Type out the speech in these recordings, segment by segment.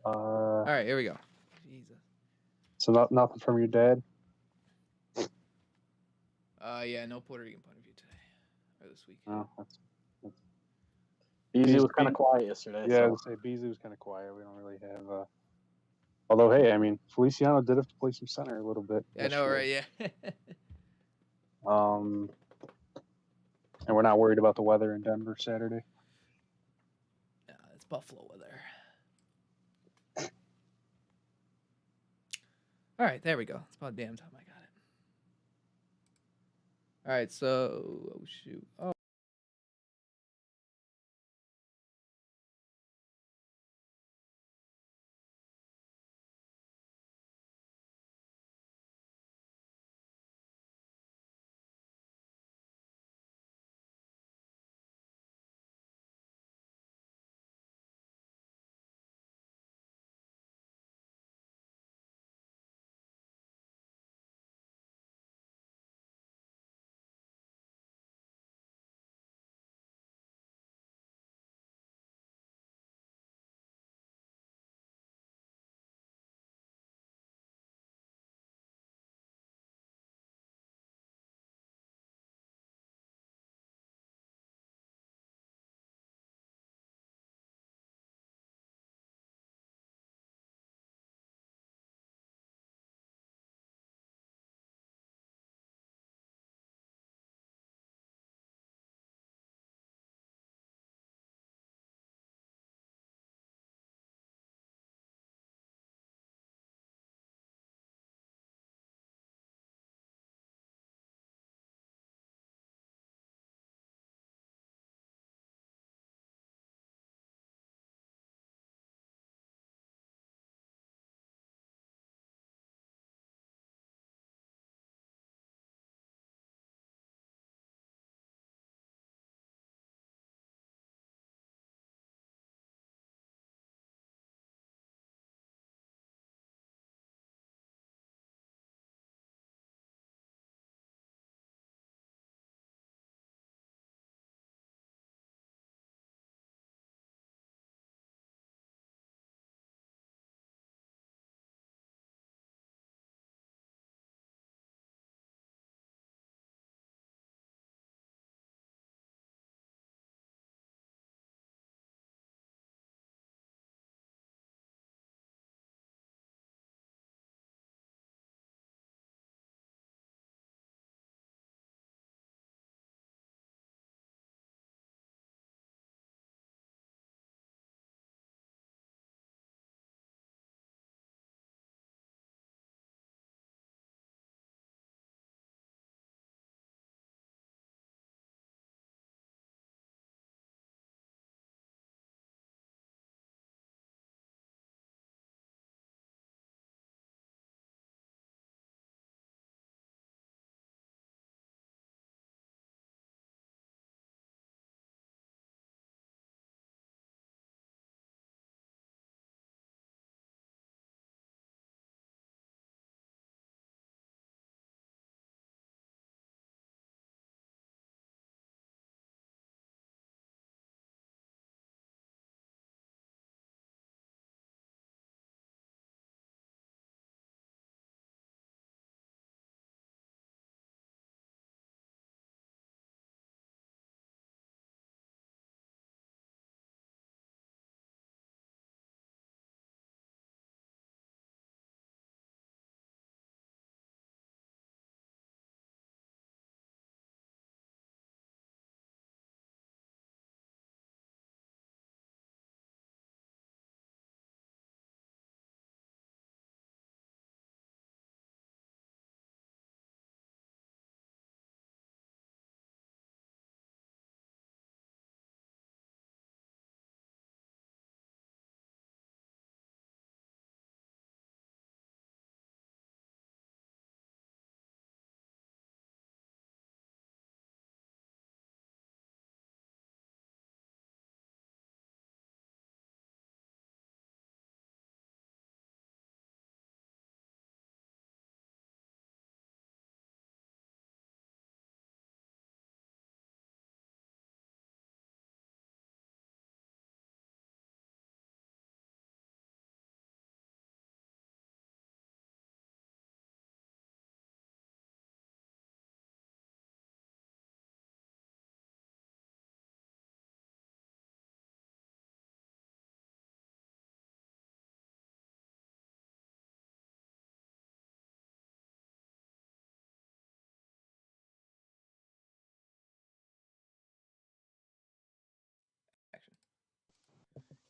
All right, here we go. Jesus. So nothing from your dad? Yeah, no Puerto Rican point of view today or this week. No, that's Beasley was kind of quiet yesterday. Yeah, I was gonna say Beasley was kind of quiet. We don't really have. Although, hey, I mean, Feliciano did have to play some center a little bit. I know, right? Yeah. And we're not worried about the weather in Denver Saturday. Yeah, it's Buffalo weather. All right, there we go. It's about damn time I got it. All right, so oh shoot. Oh.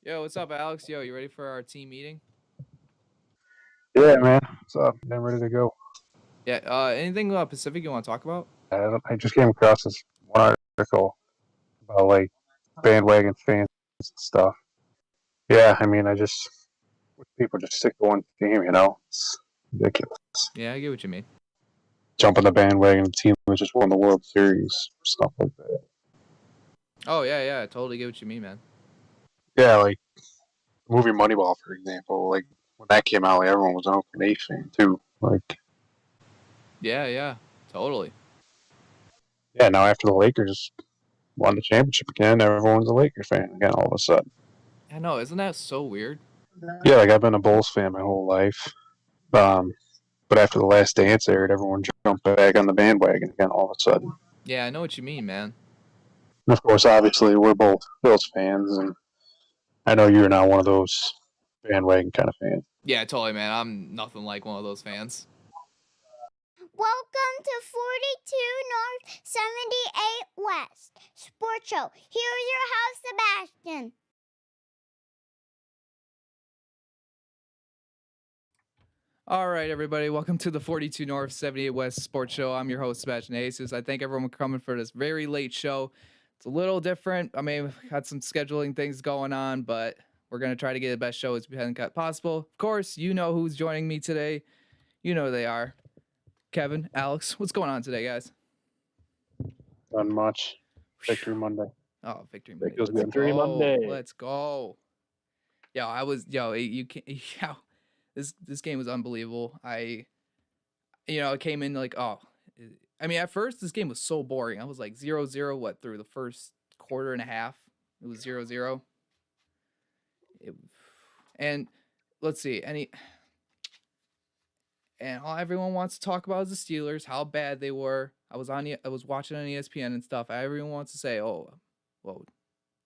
Yo, what's up, Alex? Yo, you ready for our team meeting? Yeah, man. What's up? I'm ready to go. Yeah. Anything Pacific you want to talk about? I just came across this one article about like bandwagon fans and stuff. Yeah, I mean, I just wish people just stick to one team. It's ridiculous. Yeah, I get what you mean. Jump on the bandwagon team that just won the World Series, stuff like that. Oh yeah, I totally get what you mean, man. Yeah, like the movie Moneyball, for example. Like when that came out, like, everyone was an Oakland A's fan too. Like, Yeah, totally. yeah, now after the Lakers won the championship again, everyone's a Lakers fan again all of a sudden. I know, isn't that so weird? Yeah, like I've been a Bulls fan my whole life. But after the Last Dance aired, everyone jumped back on the bandwagon again all of a sudden. Yeah, I know what you mean, man. And of course, obviously, we're both Bills fans, and I know you're not one of those bandwagon kind of fans. Yeah, totally, man. I'm nothing like one of those fans. Welcome to 42 North 78 West Sports Show. Here's your host, Sebastian. All right, everybody. Welcome to the 42 North 78 West Sports Show. I'm your host, Sebastian Jesus. I thank everyone for coming for this very late show. It's a little different. I mean, we've got some scheduling things going on, but we're going to try to get the best show as possible. Of course, you know who's joining me today. You know they are. Kevin, Alex, what's going on today, guys? Not much. Victory Monday. Oh, Victory Monday. Feels good. Victory Monday. Let's you can't. Yeah, this game was unbelievable. It came in like, I mean, at first this game was so boring. I was like 0-0 through the first quarter and a half. It was 0-0. And let's see, all everyone wants to talk about is the Steelers, how bad they were. I was watching on ESPN and stuff. Everyone wants to say, oh, well,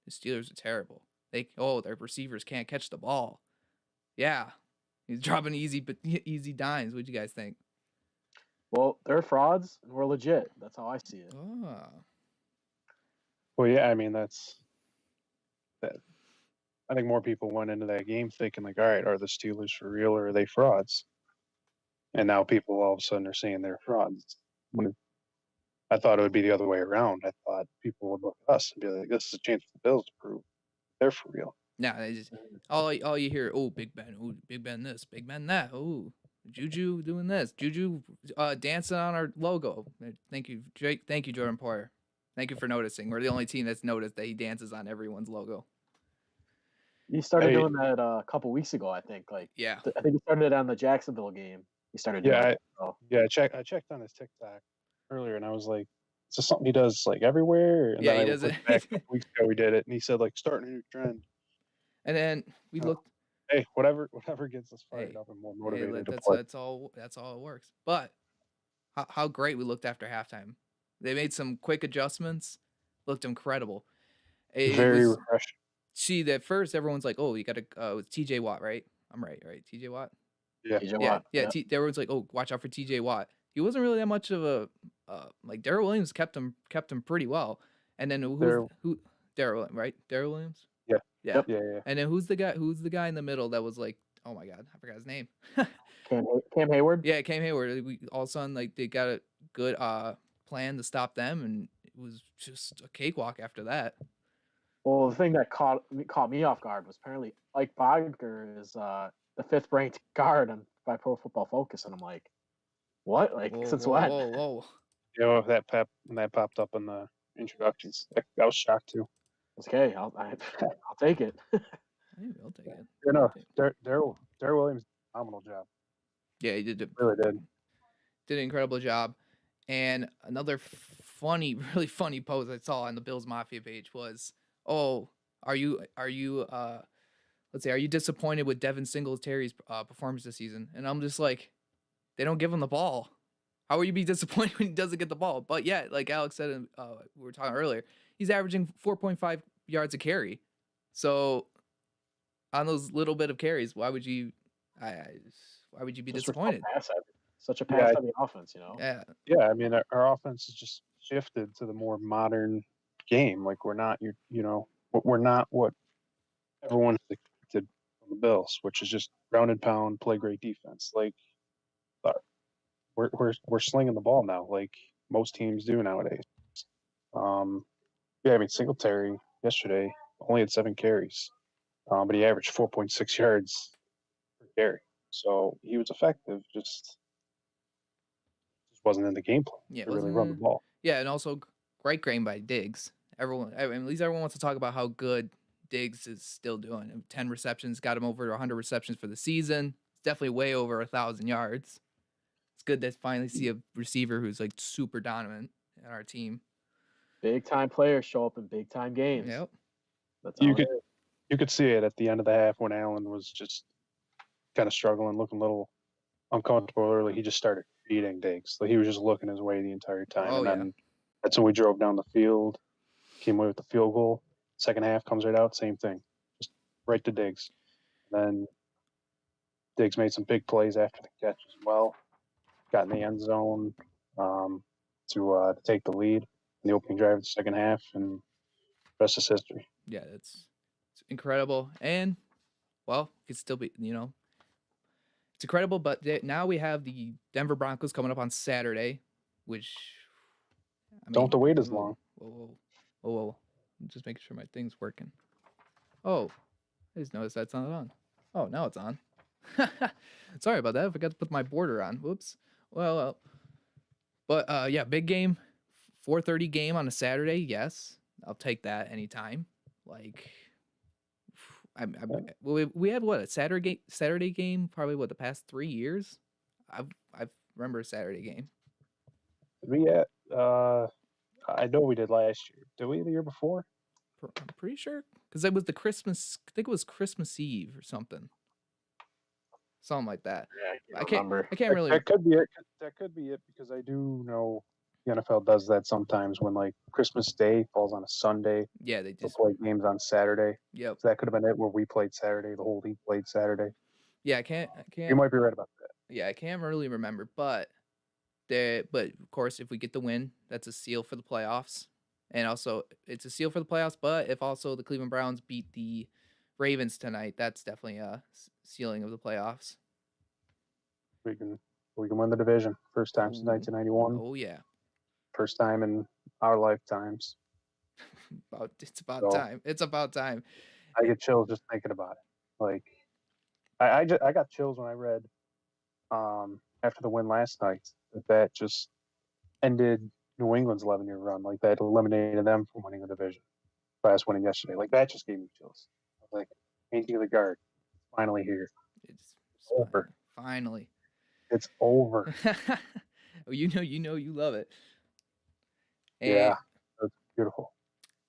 the Steelers are terrible. Their receivers can't catch the ball. Yeah, he's dropping easy dimes. What'd you guys think? Well, they're frauds and we're legit. That's how I see it. Oh. Well, yeah, I mean, that's that. I think more people went into that game thinking, like, all right, are the Steelers for real or are they frauds? And now people all of a sudden are saying they're frauds. I thought it would be the other way around. I thought people would look at us and be like, this is a chance for the Bills to prove they're for real. No, they just all you hear, Big Ben this, Big Ben that, Juju doing this, Juju dancing on our logo. Thank you, Jake. Thank you, Jordan Poyer. Thank you for noticing. We're the only team that's noticed that he dances on everyone's logo. He started doing that a couple weeks ago, I think. Yeah. I think he started it on the Jacksonville game. He started doing it. So. Yeah, I checked on his TikTok earlier, and I was like, is this something he does like everywhere? And yeah, then he does it. Back a couple weeks ago, we did it, and he said like starting a new trend. And then we looked. Hey, whatever gets us fired up and more motivated to play. That's all it works. But how great we looked after halftime. They made some quick adjustments. Looked incredible. Very refreshing. See, at first everyone's like, "Oh, you got to TJ Watt, right? I'm right? TJ Watt." Yeah. TJ Watt. Yeah. Everyone's like, "Oh, watch out for TJ Watt." He wasn't really that much of a like Darrell Williams kept him pretty well. And then who Darrell, right? Darrell Williams? Yeah. Yeah. And then who's the guy in the middle that was like, oh my God, I forgot his name. Cam Hayward? Yeah, Cam Hayward. All of a sudden, like, they got a good plan to stop them, and it was just a cakewalk after that. Well, the thing that caught me off guard was apparently Ike Bogger is the 5th ranked guard by Pro Football Focus, and I'm like, what? Like, since when? Whoa. When that popped up in the introductions, I was shocked too. Okay, I'll take it. Maybe I'll take it. You know, Darrell Williams did a phenomenal job. Yeah, he did. Really did. Did an incredible job. And another really funny post I saw on the Bills Mafia page was, are you disappointed with Devin Singletary's performance this season? And I'm just like, they don't give him the ball. How will you be disappointed when he doesn't get the ball? But yeah, like Alex said, we were talking earlier, he's averaging 4.5 yards a carry. So on those little bit of carries, why would you be disappointed? Such a pass-heavy offense, you know? Yeah. Yeah, I mean, our offense has just shifted to the more modern game. Like, we're not what everyone expected from the Bills, which is just ground and pound, play great defense. Like we're slinging the ball now, like most teams do nowadays. Yeah, I mean Singletary yesterday only had 7 carries, but he averaged 4.6 yards per carry, so he was effective. Just wasn't in the game plan Yeah, to really run the ball. Yeah, and also great game by Diggs. I mean, at least everyone wants to talk about how good Diggs is still doing. 10 receptions, got him over 100 receptions for the season. It's definitely way over 1,000 yards. It's good to finally see a receiver who's like super dominant in our team. Big time players show up in big time games. Yep. That's all you could see it at the end of the half when Allen was just kind of struggling, looking a little uncomfortable early. He just started feeding Diggs. Like he was just looking his way the entire time. Oh, and yeah. then that's when we drove down the field, came away with the field goal. Second half comes right out, same thing. Just right to Diggs. And then Diggs made some big plays after the catch as well. Got in the end zone to take the lead in the opening drive of the second half, and the rest is history. Yeah, it's incredible. And, well, it could still be, it's incredible, but now we have the Denver Broncos coming up on Saturday, which, I mean, Don't have to wait as long. Whoa. I'm just making sure my thing's working. Oh, I just noticed that's not on. Oh, now it's on. Sorry about that. I forgot to put my border on. Whoops. Well. But yeah, big game, 4:30 game on a Saturday. Yes, I'll take that anytime. Like, we had what, a Saturday game probably the past 3 years. I remember a Saturday game. I know we did last year. Did we the year before? I'm pretty sure because it was the Christmas. I think it was Christmas Eve or something like that. I can't remember. I can't really. That could be it. That could be it because I do know the NFL does that sometimes when like Christmas Day falls on a Sunday. Yeah, they just play games on Saturday. Yep. So that could have been it where we played Saturday. The whole league played Saturday. Yeah, I can't. You might be right about that. Yeah, I can't really remember, but of course, if we get the win, that's a seal for the playoffs, and also it's a seal for the playoffs. But if also the Cleveland Browns beat the Ravens tonight, that's definitely a sealing of the playoffs. We can win the division. First time since 1991. Oh yeah. First time in our lifetimes. It's about time. It's about time. I get chills just thinking about it. Like I got chills when I read after the win last night that just ended New England's 11-year run. Like that eliminated them from winning the division. Last winning yesterday. Like that just gave me chills. I was like, painting of the guard. Finally here. It's over. Finally. It's over. Oh, you you love it. And, yeah, that's beautiful.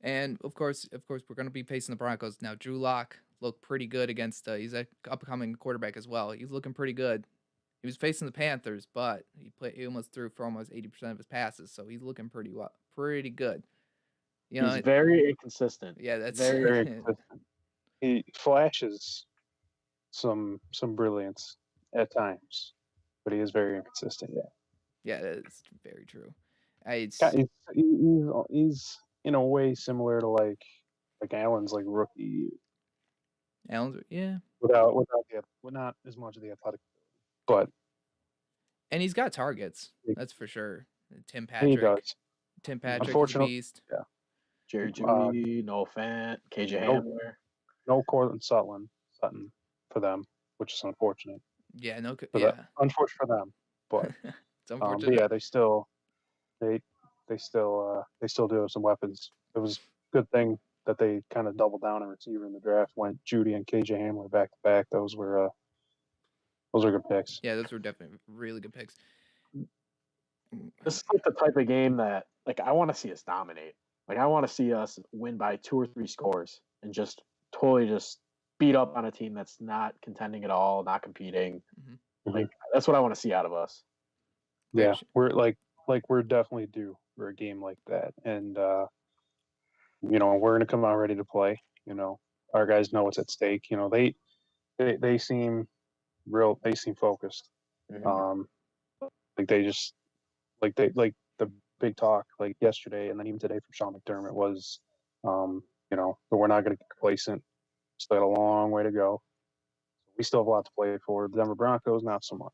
And of course, we're going to be facing the Broncos now. Drew Lock looked pretty good against. He's an upcoming quarterback as well. He's looking pretty good. He was facing the Panthers, but he almost threw for almost 80% of his passes, so he's looking pretty good. He's very inconsistent. Yeah, that's very inconsistent. He flashes some brilliance at times, but he is very inconsistent. Yeah, that's very true. He's in a way similar to like Allen's like rookie. Allen's, yeah. Without not as much of the athletic, but and he's got targets. That's for sure. Tim Patrick. He does. Tim Patrick, unfortunately, beast. Yeah. Jerry Jeudy, Noah Fant, KJ Hamler. No Cortland Sutton for them, which is unfortunate. Yeah, unfortunate for them, but it's unfortunate. Yeah, they still do have some weapons. It was a good thing that they kind of doubled down on receiver in the draft. Went Jeudy and KJ Hamler back to back. Those were good picks. Yeah, those were definitely really good picks. This is like the type of game that like I want to see us dominate. Like I want to see us win by 2 or 3 scores and just totally just beat up on a team that's not contending at all, not competing. Mm-hmm. Like that's what I want to see out of us. Yeah, we're we're definitely due for a game like that, and we're going to come out ready to play. Our guys know what's at stake. They seem real. They seem focused. Mm-hmm. The big talk like yesterday and then even today from Sean McDermott was, we're not going to get complacent. Still got a long way to go. We still have a lot to play for. The Denver Broncos, not so much.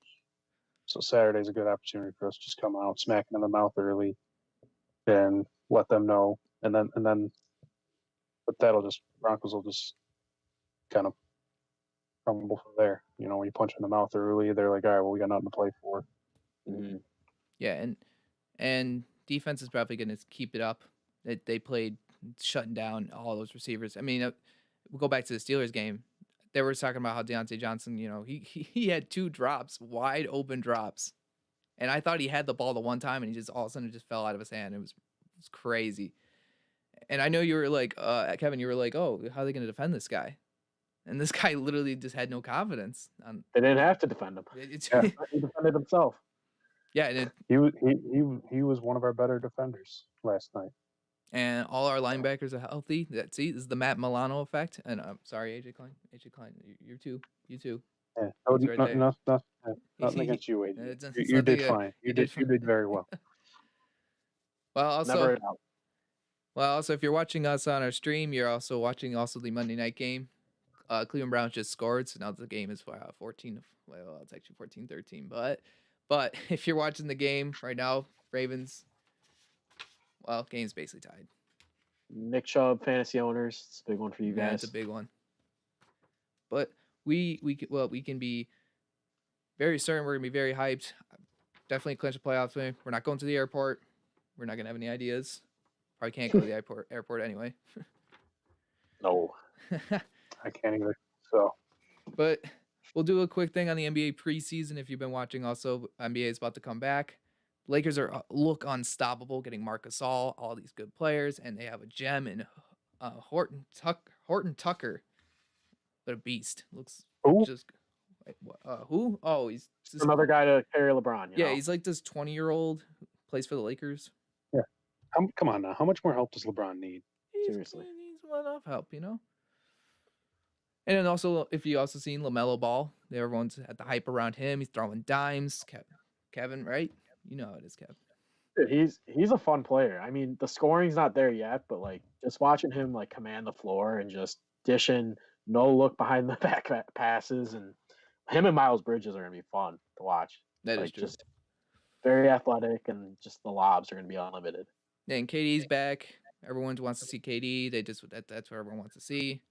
So Saturday's a good opportunity for us to just come out, smack them in the mouth early, and let them know. And then, but Broncos will just kind of crumble from there. You know, when you punch in the mouth early, they're like, all right, well, we got nothing to play for. Mm-hmm. Yeah, and defense is probably going to keep it up. They played shutting down all those receivers. I mean, we'll go back to the Steelers game. They were talking about how Deontay Johnson, you know, he had 2 drops, wide open drops. And I thought he had the ball the one time, and he just all of a sudden it just fell out of his hand. It was crazy. And I know you were like, Kevin, you were like, oh, how are they going to defend this guy? And this guy literally just had no confidence. They didn't have to defend him. Yeah. He defended himself. Yeah, and he was one of our better defenders last night. And all our linebackers are healthy. See, this is the Matt Milano effect. And I'm sorry, AJ Klein. AJ Klein, you too. Yeah, He's right there. nothing against you, AJ. It's You did nothing, fine. You did very well. Well, Never also, in doubt. if you're watching us on our stream, you're also watching the Monday night game. Cleveland Browns just scored, so now the game is 14. Well, it's actually 14-13. But if you're watching the game right now, Ravens, well, game's basically tied. Nick Chubb, fantasy owners, it's a big one for you guys. Yeah, it's a big one. But we can be very certain we're gonna be very hyped. Definitely clinch a playoff win. We're not going to the airport. We're not gonna have any ideas. Probably can't go to the airport anyway. No. I can't either. So, but we'll do a quick thing on the NBA preseason. If you've been watching, also NBA is about to come back. Lakers look unstoppable, getting Marc Gasol, all these good players, and they have a gem in Horton Tucker. But a beast. Looks who? just who? Oh, he's just Another guy to carry LeBron. You know? he's like this 20-year-old who plays for the Lakers. Yeah. Come on now. How much more help does LeBron need? Seriously. He needs enough help, you know. And then also, if you also seen LaMelo Ball, everyone's at the hype around him. He's throwing dimes. Kevin, right? You know how it is, Kev. He's a fun player. I mean, the scoring's not there yet, but like just watching him like command the floor and just dishing, no look behind the back passes, and him and Miles Bridges are gonna be fun to watch. That like, is true. Just very athletic, and just the lobs are gonna be unlimited. And KD's back. Everyone wants to see KD. That's what everyone wants to see.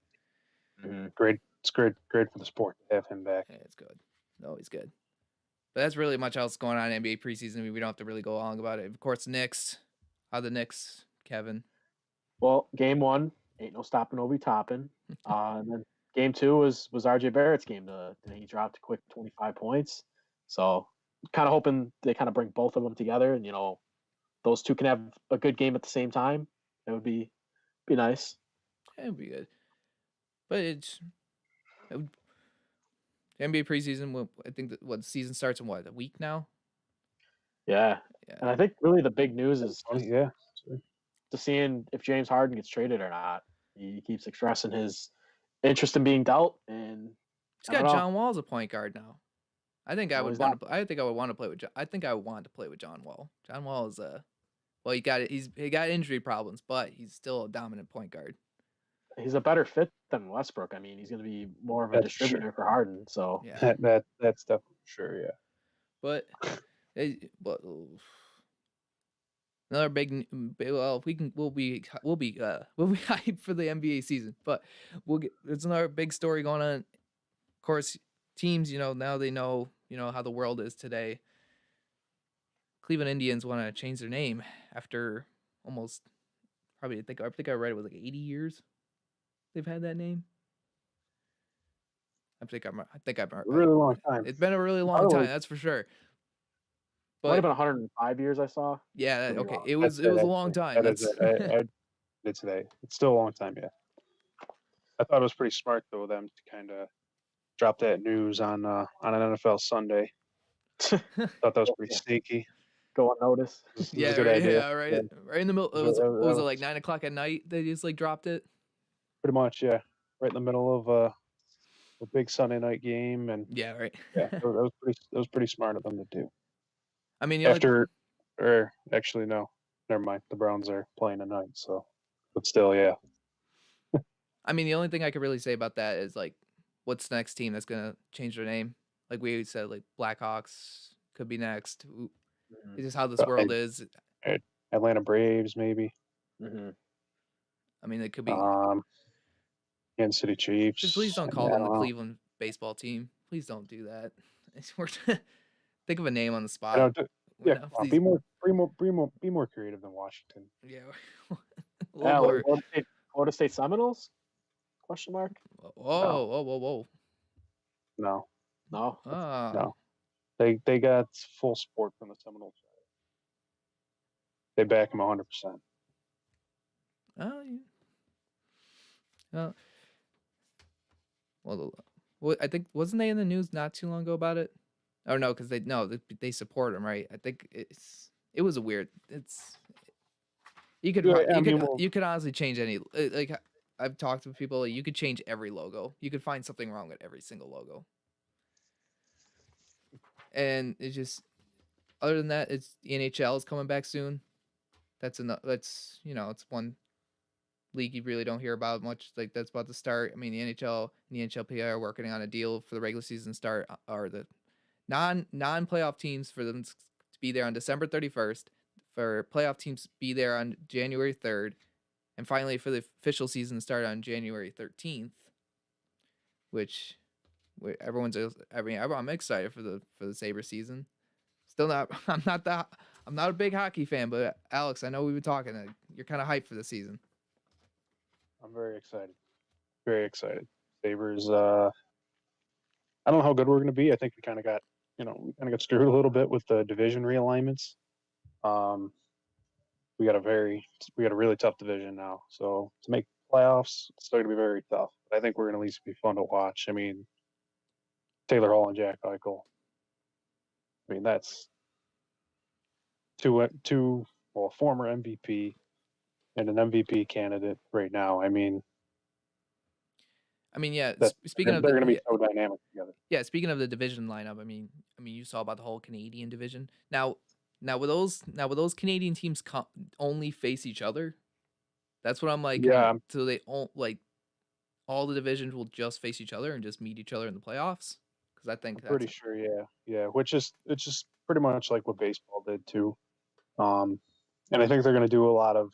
Mm-hmm. Great. It's great for the sport to have him back. Yeah, it's good. Always good. But that's really much else going on in NBA preseason. I mean, we don't have to really go long about it. Of course, Knicks. How the Knicks, Kevin? Well, game 1, ain't no stopping Obi Toppin. And then game 2 was RJ Barrett's game. He dropped a quick 25 points. So kind of hoping they kind of bring both of them together, and those two can have a good game at the same time. It would be nice. Yeah, it would be good. But NBA preseason. I think that the season starts in a week now. Yeah. And I think really the big news is Yeah. to seeing if James Harden gets traded or not. He keeps expressing his interest in being dealt, and he's got John Wall as a point guard now. I think I would want to. I think I would want to play with. I think I would want to play with John Wall. John Wall is well, he got injury problems, but he's still a dominant point guard. He's a better fit than Westbrook. I mean, he's going to be more of a distributor for Harden. So yeah, that's definitely sure. Yeah, but another big. Well, we'll be hyped for the NBA season, but there's another big story going on. Of course, teams, now they know, how the world is today. Cleveland Indians want to change their name after almost probably I think I read it was like 80 years. They've had that name. I think I'm a really long time. It's been a really long time, that's for sure. But might have been 105 years I saw. Yeah, okay. It was a long time. It's still a long time, yeah. I thought it was pretty smart though them to kind of drop that news on an NFL Sunday. Thought that was pretty sneaky. Go unnoticed. Yeah, good idea. Yeah, right. Right in the middle. Was it like 9 o'clock at night? They just like dropped it. Pretty much, yeah. Right in the middle of a big Sunday night game, and yeah, right. Yeah, that was pretty smart of them to do. I mean, actually no, never mind. The Browns are playing tonight, so but still, yeah. I mean, the only thing I could really say about that is like, what's the next team that's gonna change their name? Like we said, like Blackhawks could be next. Mhm. It's just how this world is. Atlanta Braves, maybe. Mhm. I mean, it could be. Kansas City Chiefs. Just please don't I call mean, I them the don't know. Cleveland baseball team. Please don't do that. Think of a name on the I spot. don't. Yeah, come on, Please, be more creative than Washington. yeah, a little Like more. Florida State Seminoles? Question mark? Whoa. No, No. Ah, no. They got full support from the Seminoles. They back him 100%. oh, yeah. Well, I think wasn't they in the news not too long ago about it? Or no, because they support him, right? I think it was a weird. You could Yeah, I mean, you could honestly change any like I've talked to people. Like, you could change every logo. You could find something wrong with every single logo, and it's just other than that, it's the NHL is coming back soon. That's it's one league you really don't hear about much. Like that's about to start. I mean, the NHL and the NHLPA are working on a deal for the regular season start, or the non-playoff teams for them to be there on December 31st, for playoff teams to be there on January 3rd, and finally for the official season to start on January 13th, which I'm excited for the Sabre season. Still not I'm not a big hockey fan, but Alex, I know we've been talking. You're kind of hyped for the season. I'm very excited. Very excited. Sabres. I don't know how good we're going to be. I think we kind of got screwed a little bit with the division realignments. We got a really tough division now. So to make playoffs, it's still going to be very tough. But I think we're going to at least be fun to watch. I mean, Taylor Hall and Jack Eichel. I mean, that's a former MVP and an MVP candidate right now. I mean, Yeah. they're Speaking of going to be so dynamic together. Yeah, speaking of the division lineup, I mean, you saw about the whole Canadian division. Now will those Canadian teams only face each other? That's what I'm like. Yeah, So they all the divisions will just face each other and just meet each other in the playoffs. Because I think I'm pretty sure. Yeah. It's just pretty much like what baseball did too. And I think they're going to do a lot of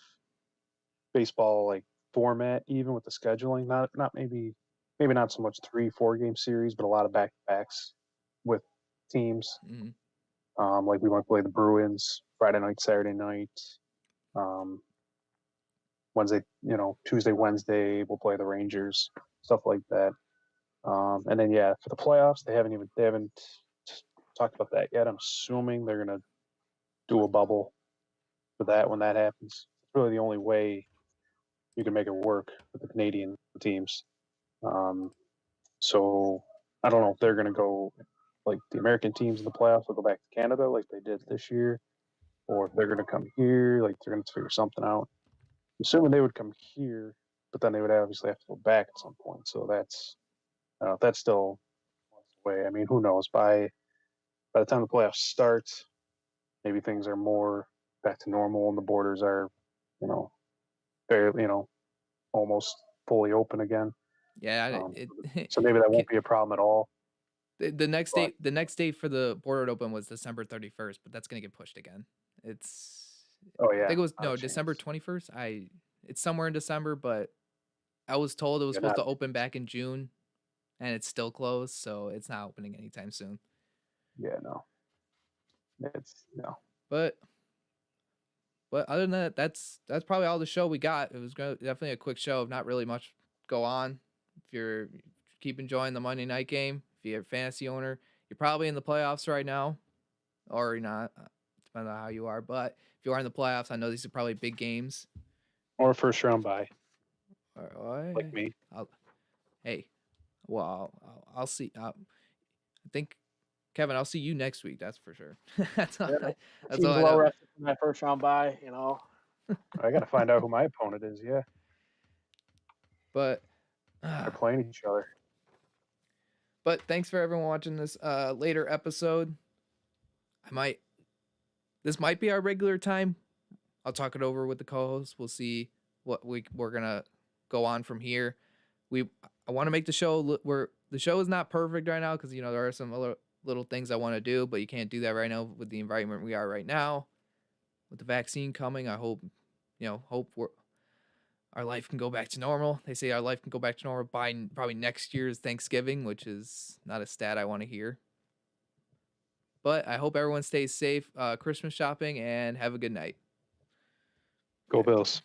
baseball like format, even with the scheduling. Not maybe not so much 3-4 game series, but a lot of back to backs with teams. Mhm. Like we might play the Bruins Friday night, Saturday night. Wednesday, Tuesday, Wednesday, we'll play the Rangers, stuff like that. And then for the playoffs, they haven't talked about that yet. I'm assuming they're gonna do a bubble for that when that happens. It's really the only way you can make it work with the Canadian teams. So I don't know if they're gonna go like the American teams in the playoffs will go back to Canada like they did this year, or if they're gonna come here, like they're gonna figure something out. Assuming they would come here, but then they would obviously have to go back at some point. So that's still months away. I mean, who knows? By the time the playoffs start, maybe things are more back to normal and the borders are, very, almost fully open again. Yeah, So maybe that won't be a problem at all. the next date for the border to open was December 31st, but that's gonna get pushed again. Oh yeah, I think it was not a December chance. 21st. It's somewhere in December, but I was told it was Yeah, supposed to not- open back in June, and it's still closed, so it's not opening anytime soon. Yeah, no. It's no. But other than that, that's probably all the show we got. It was definitely a quick show. Not really much go on. If you keep enjoying the Monday night game, if you're a fantasy owner, you're probably in the playoffs right now, or you're not. Depending on how you are. But if you are in the playoffs, I know these are probably big games. Or first round bye, Or, like me. I'll see. I think, Kevin, I'll see you next week. That's for sure. That's all. Yeah, That's team's all I well know. rested from that first round bye. I got to find out who my opponent is. Yeah, But they're playing each other. But thanks for everyone watching this later episode. This might be our regular time. I'll talk it over with the co-host. We'll see what we're gonna go on from here. I want to make the show where the show is not perfect right now because there are some little things I want to do, but you can't do that right now with the environment we are right now. With the vaccine coming, I hope our life can go back to normal. They say our life can go back to normal by probably next year's Thanksgiving, which is not a stat I want to hear. But I hope everyone stays safe, Christmas shopping, and have a good night. Go Bills.